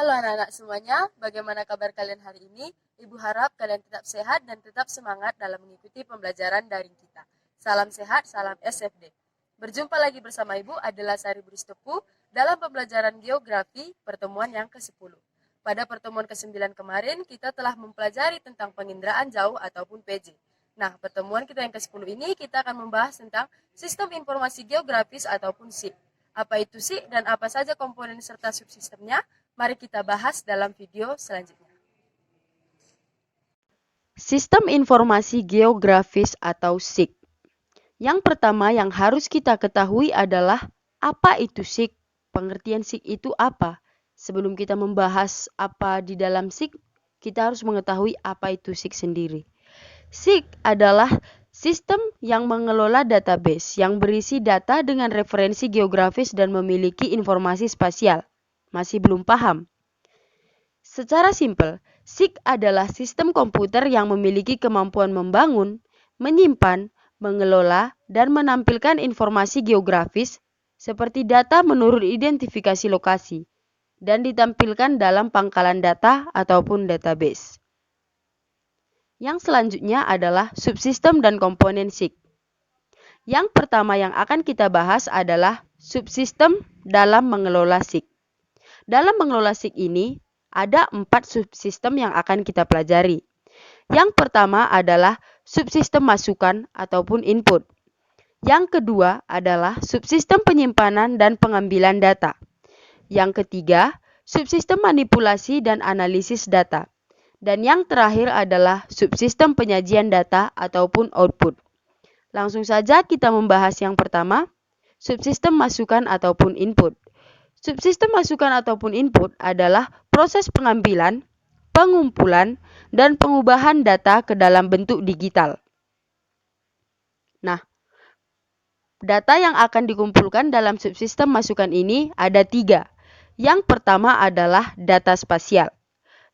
Halo anak-anak semuanya, bagaimana kabar kalian hari ini? Ibu harap kalian tetap sehat dan tetap semangat dalam mengikuti pembelajaran daring kita. Salam sehat, salam SFD. Berjumpa lagi bersama Ibu adalah Sari Bristopu dalam pembelajaran geografi pertemuan yang ke-10. Pada pertemuan ke-9 kemarin, kita telah mempelajari tentang penginderaan jauh ataupun PJ. Nah, pertemuan kita yang ke-10 ini kita akan membahas tentang sistem informasi geografis ataupun SIG. Apa itu SIG dan apa saja komponen serta subsistemnya? Mari kita bahas dalam video selanjutnya. Sistem Informasi Geografis atau SIG. Yang pertama yang harus kita ketahui adalah apa itu SIG, pengertian SIG itu apa. Sebelum kita membahas apa di dalam SIG, kita harus mengetahui apa itu SIG sendiri. SIG adalah sistem yang mengelola database yang berisi data dengan referensi geografis dan memiliki informasi spasial. Masih belum paham? Secara simpel, SIG adalah sistem komputer yang memiliki kemampuan membangun, menyimpan, mengelola, dan menampilkan informasi geografis seperti data menurut identifikasi lokasi dan ditampilkan dalam pangkalan data ataupun database. Yang selanjutnya adalah subsistem dan komponen SIG. Yang pertama yang akan kita bahas adalah subsistem dalam mengelola SIG. Dalam mengelola SIG ini, ada 4 subsistem yang akan kita pelajari. Yang pertama adalah subsistem masukan ataupun input. Yang kedua adalah subsistem penyimpanan dan pengambilan data. Yang ketiga, subsistem manipulasi dan analisis data. Dan yang terakhir adalah subsistem penyajian data ataupun output. Langsung saja kita membahas yang pertama, subsistem masukan ataupun input. Subsistem masukan ataupun input adalah proses pengambilan, pengumpulan, dan pengubahan data ke dalam bentuk digital. Nah, data yang akan dikumpulkan dalam subsistem masukan ini ada 3. Yang pertama adalah data spasial.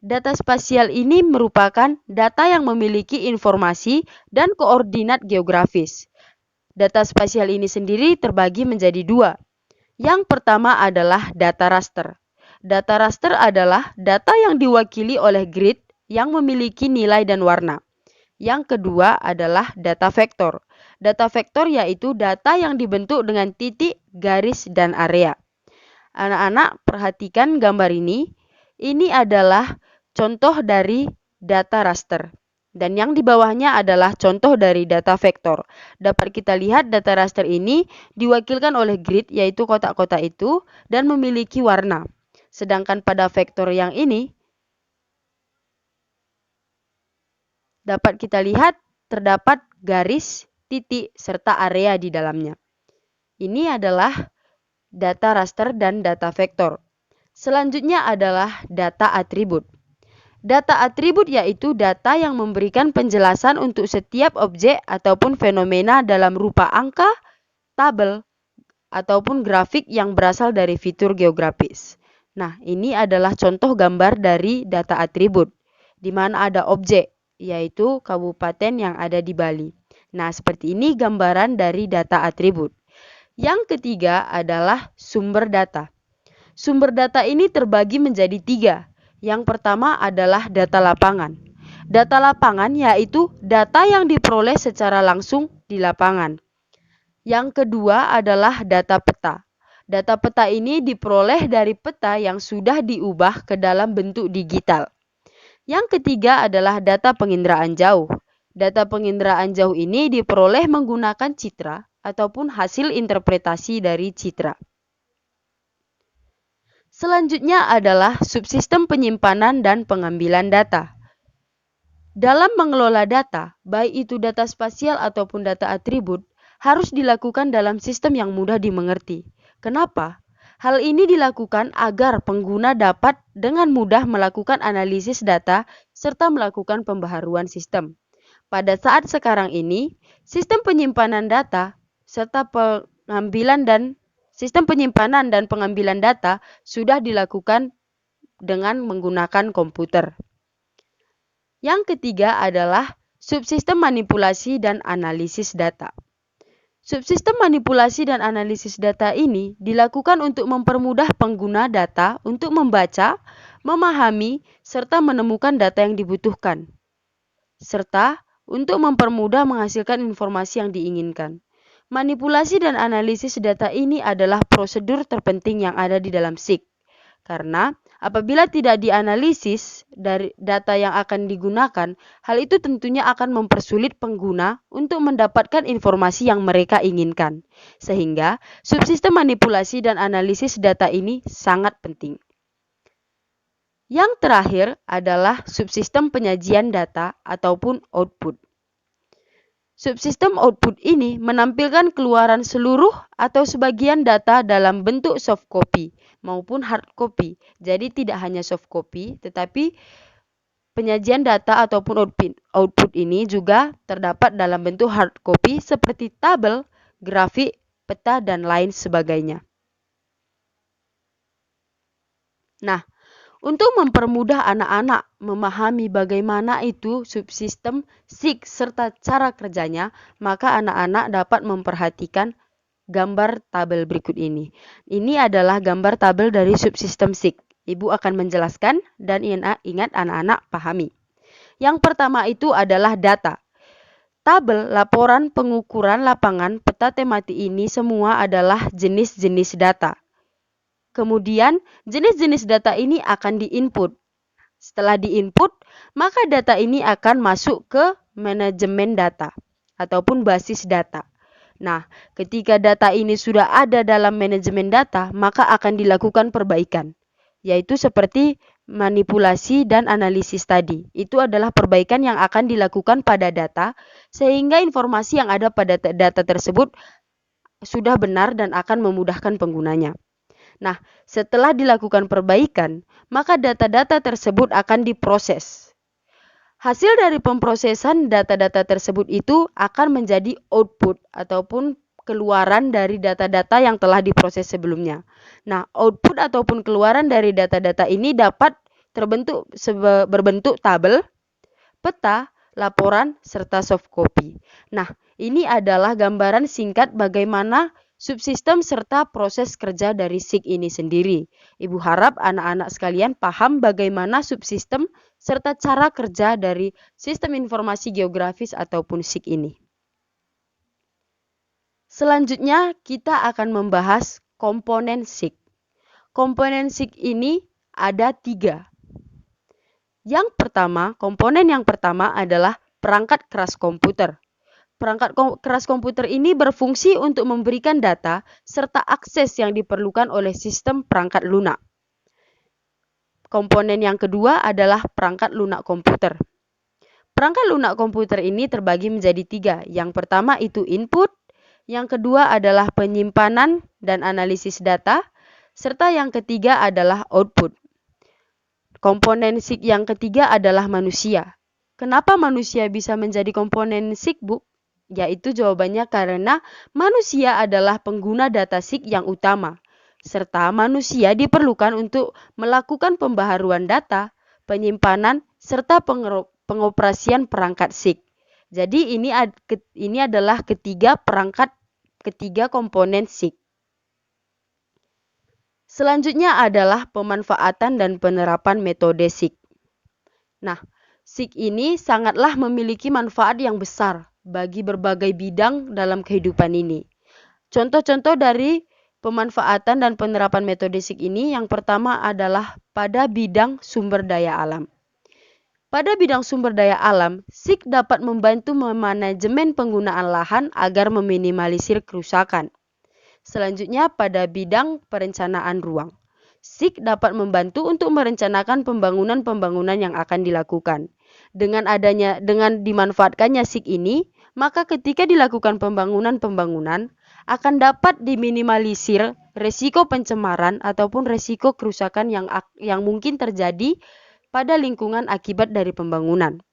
Data spasial ini merupakan data yang memiliki informasi dan koordinat geografis. Data spasial ini sendiri terbagi menjadi 2. Yang pertama adalah data raster. Data raster adalah data yang diwakili oleh grid yang memiliki nilai dan warna. Yang kedua adalah data vektor. Data vektor yaitu data yang dibentuk dengan titik, garis, dan area. Anak-anak perhatikan gambar ini. Ini adalah contoh dari data raster. Dan yang di bawahnya adalah contoh dari data vektor. Dapat kita lihat data raster ini diwakilkan oleh grid yaitu kotak-kotak itu dan memiliki warna. Sedangkan pada vektor yang ini dapat kita lihat terdapat garis, titik, serta area di dalamnya. Ini adalah data raster dan data vektor. Selanjutnya adalah data atribut. Data atribut yaitu data yang memberikan penjelasan untuk setiap objek ataupun fenomena dalam rupa angka, tabel, ataupun grafik yang berasal dari fitur geografis. Nah, ini adalah contoh gambar dari data atribut, di mana ada objek, yaitu kabupaten yang ada di Bali. Nah, seperti ini gambaran dari data atribut. Yang ketiga adalah sumber data. Sumber data ini terbagi menjadi 3. Yang pertama adalah data lapangan. Data lapangan yaitu data yang diperoleh secara langsung di lapangan. Yang kedua adalah data peta. Data peta ini diperoleh dari peta yang sudah diubah ke dalam bentuk digital. Yang ketiga adalah data penginderaan jauh. Data penginderaan jauh ini diperoleh menggunakan citra ataupun hasil interpretasi dari citra. Selanjutnya adalah subsistem penyimpanan dan pengambilan data. Dalam mengelola data, baik itu data spasial ataupun data atribut, harus dilakukan dalam sistem yang mudah dimengerti. Kenapa? Hal ini dilakukan agar pengguna dapat dengan mudah melakukan analisis data serta melakukan pembaharuan sistem. Pada saat sekarang ini, sistem penyimpanan data serta sistem penyimpanan dan pengambilan data sudah dilakukan dengan menggunakan komputer. Yang ketiga adalah subsistem manipulasi dan analisis data. Subsistem manipulasi dan analisis data ini dilakukan untuk mempermudah pengguna data untuk membaca, memahami, serta menemukan data yang dibutuhkan, serta untuk mempermudah menghasilkan informasi yang diinginkan. Manipulasi dan analisis data ini adalah prosedur terpenting yang ada di dalam SIG. Karena apabila tidak dianalisis dari data yang akan digunakan, hal itu tentunya akan mempersulit pengguna untuk mendapatkan informasi yang mereka inginkan. Sehingga subsistem manipulasi dan analisis data ini sangat penting. Yang terakhir adalah subsistem penyajian data ataupun output. Subsistem output ini menampilkan keluaran seluruh atau sebagian data dalam bentuk soft copy maupun hard copy. Jadi tidak hanya soft copy, tetapi penyajian data ataupun output ini juga terdapat dalam bentuk hard copy seperti tabel, grafik, peta, dan lain sebagainya. Nah, untuk mempermudah anak-anak memahami bagaimana itu subsistem SIG serta cara kerjanya, maka anak-anak dapat memperhatikan gambar tabel berikut ini. Ini adalah gambar tabel dari subsistem SIG. Ibu akan menjelaskan dan ingat anak-anak pahami. Yang pertama itu adalah data. Tabel, laporan, pengukuran lapangan, peta tematik ini semua adalah jenis-jenis data. Kemudian, jenis-jenis data ini akan diinput. Setelah diinput, maka data ini akan masuk ke manajemen data ataupun basis data. Nah, ketika data ini sudah ada dalam manajemen data, maka akan dilakukan perbaikan, yaitu seperti manipulasi dan analisis tadi. Itu adalah perbaikan yang akan dilakukan pada data, sehingga informasi yang ada pada data tersebut sudah benar dan akan memudahkan penggunanya. Nah, setelah dilakukan perbaikan, maka data-data tersebut akan diproses. Hasil dari pemrosesan data-data tersebut itu akan menjadi output ataupun keluaran dari data-data yang telah diproses sebelumnya. Nah, output ataupun keluaran dari data-data ini dapat berbentuk tabel, peta, laporan, serta soft copy. Nah, ini adalah gambaran singkat bagaimana subsistem serta proses kerja dari SIG ini sendiri. Ibu harap anak-anak sekalian paham bagaimana subsistem serta cara kerja dari sistem informasi geografis ataupun SIG ini. Selanjutnya kita akan membahas komponen SIG. Komponen SIG ini ada 3. Komponen yang pertama adalah perangkat keras komputer. Perangkat keras komputer ini berfungsi untuk memberikan data serta akses yang diperlukan oleh sistem perangkat lunak. Komponen yang kedua adalah perangkat lunak komputer. Perangkat lunak komputer ini terbagi menjadi 3. Yang pertama itu input, yang kedua adalah penyimpanan dan analisis data, serta yang ketiga adalah output. Komponen SIG yang ketiga adalah manusia. Kenapa manusia bisa menjadi komponen SIG, Bu? Yaitu jawabannya karena manusia adalah pengguna data SIG yang utama, serta manusia diperlukan untuk melakukan pembaharuan data, penyimpanan, serta pengoperasian perangkat SIG. Jadi ini adalah ketiga komponen SIG. Selanjutnya adalah pemanfaatan dan penerapan metode SIG. Nah, SIG ini sangatlah memiliki manfaat yang besar bagi berbagai bidang dalam kehidupan ini. Contoh-contoh dari pemanfaatan dan penerapan metode SIG ini yang pertama adalah pada bidang sumber daya alam. Pada bidang sumber daya alam, SIG dapat membantu memanajemen penggunaan lahan agar meminimalisir kerusakan. Selanjutnya pada bidang perencanaan ruang. SIG dapat membantu untuk merencanakan pembangunan-pembangunan yang akan dilakukan. Dengan dimanfaatkannya SIG ini, maka ketika dilakukan pembangunan-pembangunan akan dapat diminimalisir resiko pencemaran ataupun resiko kerusakan yang mungkin terjadi pada lingkungan akibat dari pembangunan.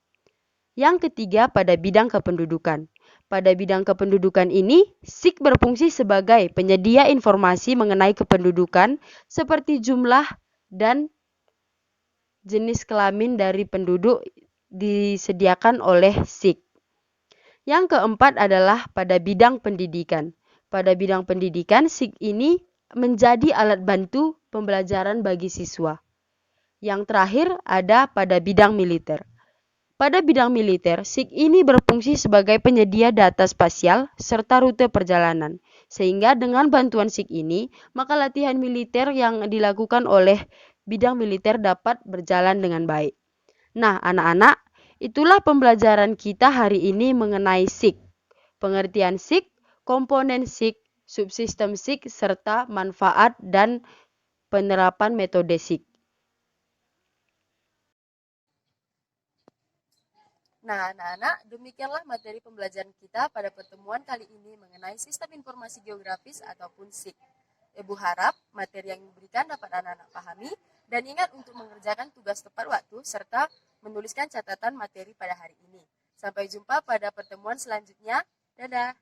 Yang ketiga pada bidang kependudukan. Pada bidang kependudukan ini, SIG berfungsi sebagai penyedia informasi mengenai kependudukan seperti jumlah dan jenis kelamin dari penduduk disediakan oleh SIG. Yang keempat adalah pada bidang pendidikan. Pada bidang pendidikan, SIG ini menjadi alat bantu pembelajaran bagi siswa. Yang terakhir ada pada bidang militer. Pada bidang militer, SIG ini berfungsi sebagai penyedia data spasial serta rute perjalanan. Sehingga dengan bantuan SIG ini, maka latihan militer yang dilakukan oleh bidang militer dapat berjalan dengan baik. Nah, anak-anak, itulah pembelajaran kita hari ini mengenai SIG. Pengertian SIG, komponen SIG, subsistem SIG, serta manfaat dan penerapan metode SIG. Nah, anak-anak, demikianlah materi pembelajaran kita pada pertemuan kali ini mengenai sistem informasi geografis ataupun SIG. Ibu harap materi yang diberikan dapat anak-anak pahami dan ingat untuk mengerjakan tugas tepat waktu serta menuliskan catatan materi pada hari ini. Sampai jumpa pada pertemuan selanjutnya. Dadah!